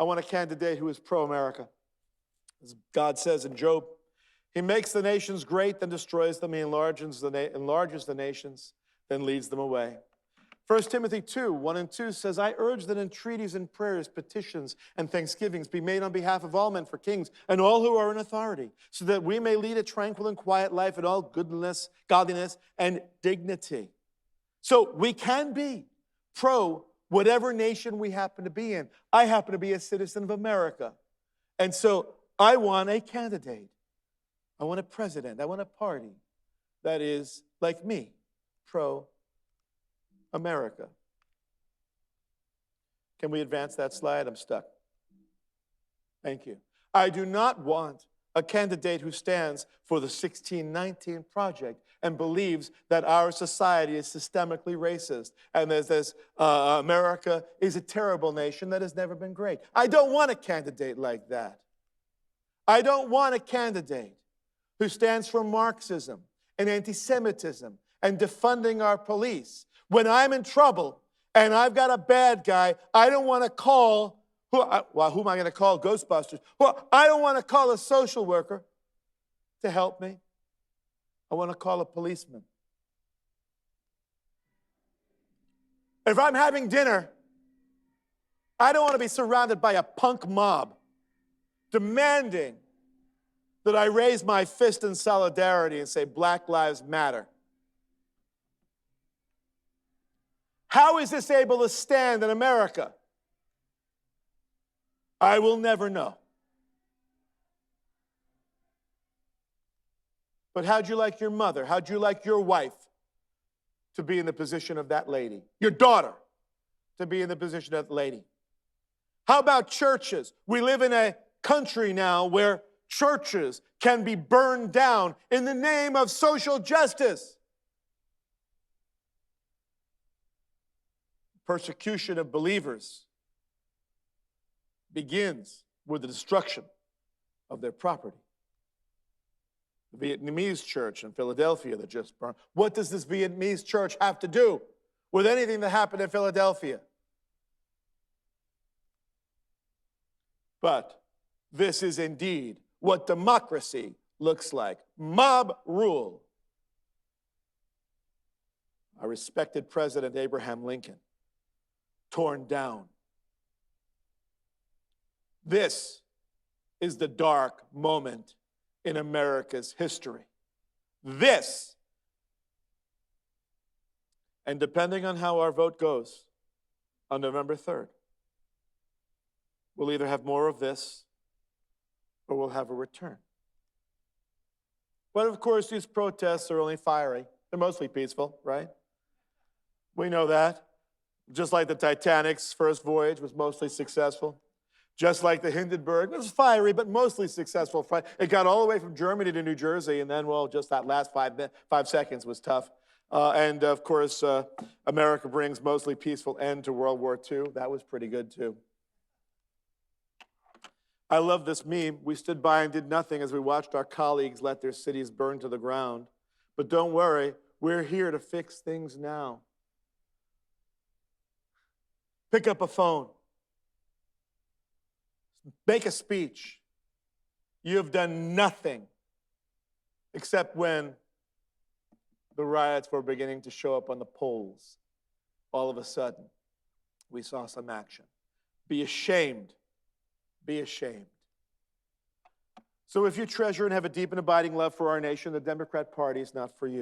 I want a candidate who is pro-America. As God says in Job, he makes the nations great, then destroys them. He enlarges the nations, then leads them away. 1 Timothy 2:1-2 says, I urge that entreaties and prayers, petitions, and thanksgivings be made on behalf of all men for kings and all who are in authority, so that we may lead a tranquil and quiet life in all goodness, godliness, and dignity. So we can be pro whatever nation we happen to be in. I happen to be a citizen of America. And so I want a candidate. I want a president. I want a party that is like me, pro-America. Can we advance that slide? I'm stuck. Thank you. I do not want a candidate who stands for the 1619 Project and believes that our society is systemically racist and America is a terrible nation that has never been great. I don't want a candidate like that. I don't want a candidate who stands for Marxism and anti-Semitism and defunding our police. When I'm in trouble and I've got a bad guy, I don't want to call, who am I going to call? Ghostbusters. Well, I don't want to call a social worker to help me. I want to call a policeman. If I'm having dinner, I don't want to be surrounded by a punk mob demanding that I raise my fist in solidarity and say, Black Lives Matter. How is this able to stand in America? I will never know. But how'd you like your mother? How'd you like your wife to be in the position of that lady? Your daughter to be in the position of that lady? How about churches? We live in a country now where churches can be burned down in the name of social justice. Persecution of believers begins with the destruction of their property. The Vietnamese church in Philadelphia that just burned. What does this Vietnamese church have to do with anything that happened in Philadelphia? But this is indeed what democracy looks like. Mob rule. Our respected President Abraham Lincoln, torn down. This is the dark moment in America's history. This, and depending on how our vote goes on November 3rd, we'll either have more of this or we'll have a return. But of course, these protests are only fiery. They're mostly peaceful, right? We know that. Just like the Titanic's first voyage was mostly successful. Just like the Hindenburg, it was fiery, but mostly successful. It got all the way from Germany to New Jersey, and then, well, just that last 5 seconds was tough. And of course, America brings mostly peaceful end to World War II. That was pretty good, too. I love this meme. We stood by and did nothing as we watched our colleagues let their cities burn to the ground. But don't worry, we're here to fix things now. Pick up a phone. Make a speech. You have done nothing except when the riots were beginning to show up on the polls. All of a sudden, we saw some action. Be ashamed. Be ashamed. So if you treasure and have a deep and abiding love for our nation, the Democrat Party is not for you.